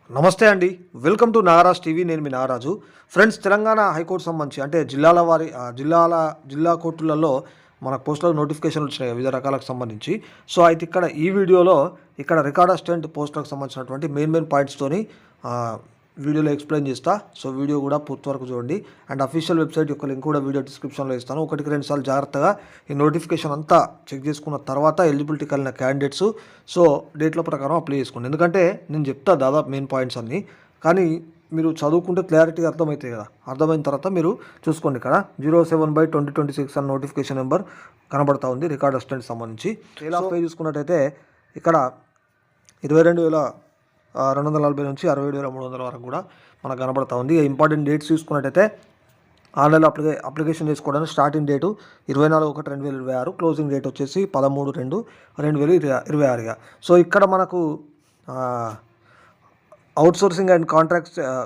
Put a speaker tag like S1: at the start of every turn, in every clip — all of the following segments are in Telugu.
S1: నమస్తే అండి. Welcome to Nagaraj TV. నేను మీ నాగరాజు. ఫ్రెండ్స్, తెలంగాణ హైకోర్టు సంబంధించి అంటే జిల్లా కోర్టులలో మనకు పోస్టులకు నోటిఫికేషన్లు వచ్చినాయి వివిధ రకాలకు సంబంధించి. సో అయితే ఇక్కడ ఈ వీడియోలో రికార్డ్ అసిస్టెంట్ పోస్టులకు సంబంధించినటువంటి మెయిన్ పాయింట్స్తోని వీడియోలో ఎక్స్ప్లెయిన్ చేస్తా. సో వీడియో కూడా పూర్తి వరకు చూడండి. అండ్ అఫీషియల్ వెబ్సైట్ యొక్క లింక్ కూడా వీడియో డిస్క్రిప్షన్లో ఇస్తాను. 1-2 సార్లు జాగ్రత్తగా ఈ నోటిఫికేషన్ అంతా చెక్ చేసుకున్న తర్వాత ఎలిజిబిలిటీ కలిగిన క్యాండిడేట్స్ సో డేట్ల ప్రకారం అప్లై చేసుకోండి. ఎందుకంటే నేను చెప్తా దాదాపు మెయిన్ పాయింట్స్ అన్నీ, కానీ మీరు చదువుకుంటే క్లారిటీగా అర్థమవుతాయి కదా. అర్థమైన తర్వాత మీరు చూసుకోండి. ఇక్కడ 07/2026 అన్న నోటిఫికేషన్ నెంబర్ కనబడతా ఉంది రికార్డ్ అసిస్టెంట్ సంబంధించి. స్కేల్ ఆఫ్ పే చూసుకున్నట్టయితే ఇక్కడ 22,240 నుంచి 67,300 వరకు కూడా మనకు కనబడతా ఉంది. ఇంపార్టెంట్ డేట్స్ చూసుకున్నట్టయితే ఆన్లైన్లో అప్లికేషన్ చేసుకోవడానికి స్టార్టింగ్ డేటు 24/1/2026, క్లోజింగ్ డేట్ వచ్చేసి 13/2/2026. సో ఇక్కడ మనకు outsourcing and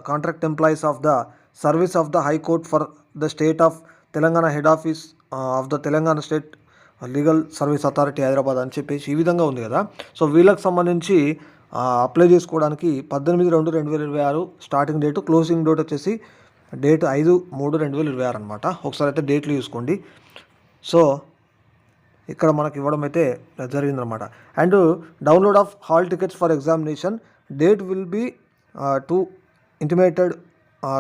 S1: contract employees of the service of the high court for the state of Telangana head office of the Telangana state legal service authority Hyderabad అని చెప్పేసి ఈ విధంగా ఉంది కదా. సో వీళ్ళకి సంబంధించి అప్లై చేసుకోవడానికి 18/2/2026 స్టార్టింగ్ డేటు, క్లోజింగ్ డేట్ వచ్చేసి డేట్ 5/3/2026 అనమాట. ఒకసారి అయితే డేట్లు చూసుకోండి. సో ఇక్కడ మనకి ఇవ్వడం అయితే జరిగిందనమాట. And download of hall tickets for examination date will be to intimated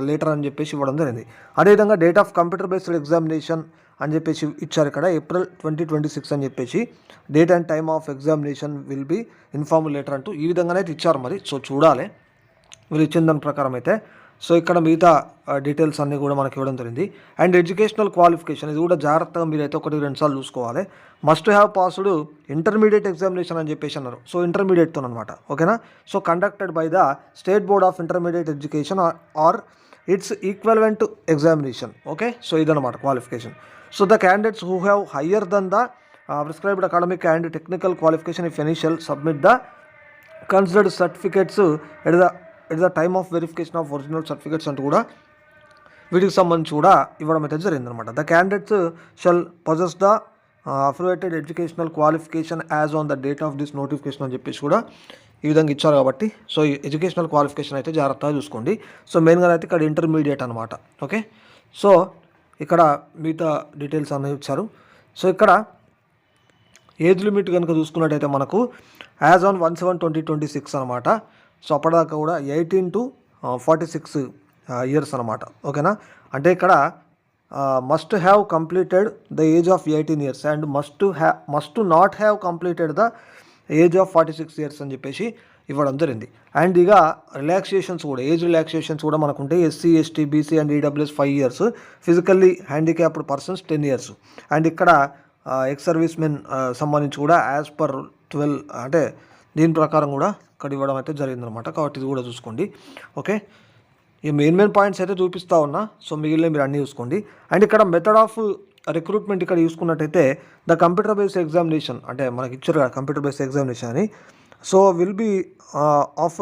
S1: later అని చెప్పేసి ఇవ్వడం జరిగింది. అదేవిధంగా date of computer based examination అని చెప్పేసి ఇచ్చారు ఇక్కడ April 2026 అని చెప్పేసి. Date and time of examination will be inform later అంటూ ఈ విధంగానే అయితే ఇచ్చారు. మరి సో చూడాలి వీళ్ళు ఇచ్చిన దాని ప్రకారం అయితే. సో ఇక్కడ మిగతా డీటెయిల్స్ అన్నీ కూడా మనకి ఇవ్వడం జరిగింది. అండ్ ఎడ్యుకేషనల్ క్వాలిఫికేషన్ ఇది కూడా జాగ్రత్తగా మీరైతే 1-2 సార్లు చూసుకోవాలి. Must have passed intermediate examination అని చెప్పేసి అన్నారు. సో ఇంటర్మీడియట్తో అనమాట, ఓకేనా. So conducted by the state board of intermediate education or its equivalent examination. Okay, so ఇదన్నమాట qualification. So the candidates who have higher than the prescribed academic and technical qualification if any shall submit the considered certificates at the time of verification of original certificates అంటూ కూడా వీటికి సంబంధించి కూడా ఇవ్వడం అయితే జరిగిందనమాట. The candidates shall possess the affiliated educational qualification as on the date of this notification అని చెప్పేసి కూడా ఈ విధంగా ఇచ్చారు కాబట్టి సో ఈ ఎడ్యుకేషనల్ క్వాలిఫికేషన్ అయితే జాగ్రత్తగా చూసుకోండి. సో మెయిన్గా అయితే ఇక్కడ ఇంటర్మీడియట్ అనమాట. ఓకే, సో ఇక్కడ మిగతా డీటెయిల్స్ అనేవి ఇచ్చారు. సో ఇక్కడ ఏజ్ లిమిట్ కనుక చూసుకున్నట్టయితే మనకు యాజ్ ఆన్ 1/7/2026 అనమాట. సో అప్పటిదాకా కూడా 18 to 46 ఇయర్స్ అనమాట, ఓకేనా. అంటే ఇక్కడ must have completed the age of 18 years and must not have completed the age of 46 years అని చెప్పేసి ఇవ్వడం జరిగింది. అండ్ ఇక రిలాక్సేషన్స్ కూడా, ఏజ్ రిలాక్సేషన్స్ కూడా మనకు ఉంటాయి. SC, ST, BC and EWS 5 years, physically handicapped persons 10 years. And ఇక్కడ ఎక్స్ సర్వీస్ మెన్ సంబంధించి కూడా యాజ్ పర్ 12 అంటే దీని ప్రకారం కూడా ఇక్కడ ఇవ్వడం అయితే జరిగిందనమాట. కాబట్టి ఇది కూడా చూసుకోండి. ఓకే, ఈ మెయిన్ పాయింట్స్ అయితే చూపిస్తూ ఉన్నా. సో మిగిలిన మీరు అన్నీ చూసుకోండి. అండ్ ఇక్కడ మెథడ్ ఆఫ్ రిక్రూట్మెంట్ ఇక్కడ చూసుకున్నట్టయితే ద కంప్యూటర్ బేస్డ్ ఎగ్జామినేషన్ అంటే మనకి ఇచ్చారు కదా కంప్యూటర్ బేస్డ్ ఎగ్జామినేషన్ అని. So will be of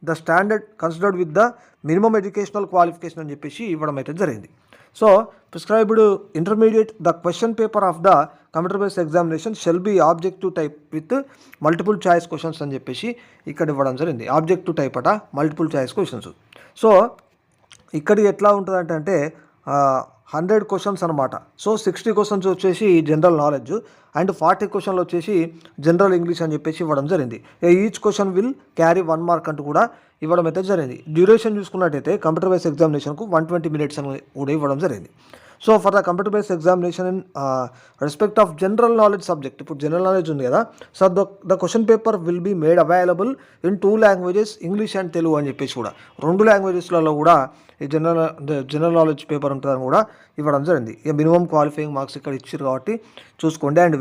S1: the standard considered with the minimum educational qualification అని చెప్పేసి ఇవ్వడం అయితే జరిగింది. So prescribed intermediate the question paper of the computer based examination shall be objective type with multiple choice questions అని చెప్పేసి ఇక్కడ ఇవ్వడం జరిగింది. ఆబ్జెక్టివ్ టైప్ అట, మల్టిపుల్ చాయిస్ క్వశ్చన్స్. సో ఇక్కడ ఎట్లా ఉంటుందంటే అంటే 100 questions అనమాట. సో 60 questions వచ్చేసి జనరల్ నాలెడ్జ్ అండ్ 40 questions వచ్చేసి జనరల్ ఇంగ్లీష్ అని చెప్పేసి ఇవ్వడం జరిగింది. Each question will carry 1 mark అంటూ కూడా ఇవ్వడం అయితే జరిగింది. డ్యూరేషన్ చూసుకున్నట్టయితే కంప్యూటర్ బేస్డ్ ఎగ్జామినేషన్కు 120 minutes అని కూడా ఇవ్వడం జరిగింది. So for the computer based examination in respect of general knowledge subject, ఇప్పుడు జనరల్ నాలెడ్జ్ ఉంది కదా. So the question paper will be made available in 2 languages, English and Telugu అని చెప్పేసి కూడా 2 languagesలలో కూడా ఈ జనరల్ నాలెడ్జ్ పేపర్ ఉంటుందని కూడా ఇవ్వడం జరిగింది. ఇక మినిమం క్వాలిఫైయింగ్ మార్క్స్ ఇక్కడ ఇచ్చారు కాబట్టి చూసుకోండి. అండ్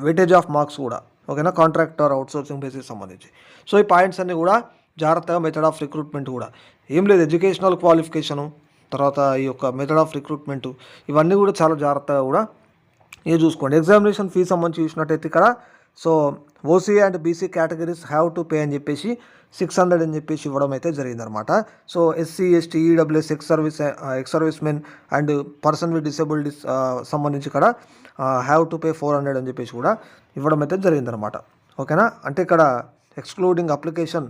S1: వెయిటేజ్ ఆఫ్ మార్క్స్ కూడా, ఓకేనా, కాంట్రాక్ట్ ఆర్ అవుట్సోర్సింగ్ బేసిస్ సంబంధించి. సో ఈ పాయింట్స్ అన్నీ కూడా జాగ్రత్తగా మెథడ్ ఆఫ్ రిక్రూట్మెంట్ కూడా ఏం లేదు, ఎడ్యుకేషనల్ క్వాలిఫికేషను, తర్వాత ఈ యొక్క మెథడ్ ఆఫ్ రిక్రూట్మెంట్ ఇవన్నీ కూడా చాలా జాగ్రత్తగా కూడా ఇది చూసుకోండి. ఎగ్జామినేషన్ ఫీ సంబంధించి చూసినట్టయితే ఇక్కడ so OC and BC categories have to pay అని చెప్పేసి 600 అని చెప్పేసి ఇవ్వడం అయితే జరిగిందనమాట. So SC, ST, EWS ex service men and person with disabled సంబంధించి ఇక్కడ హ్యావ్ టు పే 400 అని చెప్పేసి కూడా ఇవ్వడం అయితే జరిగిందనమాట, ఓకేనా. అంటే ఇక్కడ ఎక్స్క్లూడింగ్ అప్లికేషన్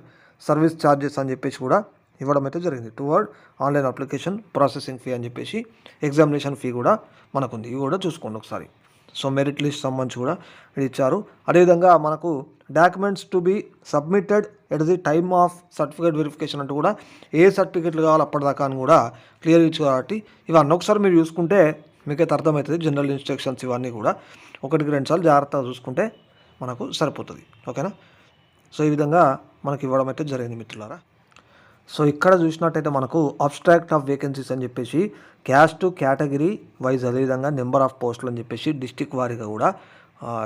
S1: సర్వీస్ ఛార్జెస్ అని చెప్పేసి కూడా ఇవ్వడం అయితే జరిగింది. Towards online application processing fee అని చెప్పేసి ఎగ్జామినేషన్ ఫీ కూడా మనకుంది. ఇవి కూడా చూసుకోండి ఒకసారి. సో మెరిట్ లిస్ట్ సంబంధించి కూడా ఇది ఇచ్చారు. అదేవిధంగా మనకు documents to be submitted at the time of certificate verification అంటూ కూడా ఏ సర్టిఫికేట్లు కావాలి అప్పటిదాకా అని కూడా క్లియర్ ఇచ్చు. కాబట్టి ఇవన్నీ ఒకసారి మీరు చూసుకుంటే మీకైతే అర్థమవుతుంది. జనరల్ ఇన్స్ట్రక్షన్స్ ఇవన్నీ కూడా 1-2 సార్లు జాగ్రత్తగా చూసుకుంటే మనకు సరిపోతుంది. ఓకేనా. సో ఈ విధంగా మనకి ఇవ్వడం అయితే జరిగింది మిత్రులారా. సో ఇక్కడ చూసినట్టయితే మనకు అబ్స్ట్రాక్ట్ ఆఫ్ వేకెన్సీస్ అని చెప్పేసి క్యాస్ట్ కేటగిరీ వైజ్, అదేవిధంగా నెంబర్ ఆఫ్ పోస్టులు అని చెప్పేసి డిస్టిక్ వారీగా కూడా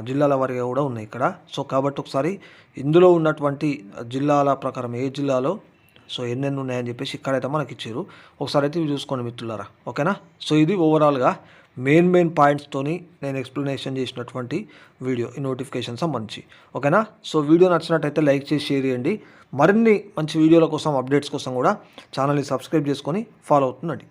S1: జిల్లాల వారీగా కూడా ఉన్నాయి ఇక్కడ. సో కాబట్టి ఒకసారి ఇందులో ఉన్నటువంటి జిల్లాల ప్రకారం ఏ జిల్లాలో సో ఎన్నెన్ని ఉన్నాయని చెప్పేసి ఇక్కడైతే మనకి ఇచ్చారు. ఒకసారి అయితే ఇవి చూసుకోండి మిత్రులారా. ఓకేనా. సో ఇది ఓవరాల్గా మెయిన్ పాయింట్స్తోని నేను ఎక్స్ప్లెనేషన్ చేసినటువంటి వీడియో ఈ నోటిఫికేషన్ సంబంధించి. ఓకేనా. సో వీడియో నచ్చినట్టయితే లైక్ చేసి షేర్ చేయండి. మరిన్ని మంచి వీడియోల కోసం అప్డేట్స్ కోసం కూడా ఛానల్ని సబ్స్క్రైబ్ చేసుకొని ఫాలో అవుతుండండి.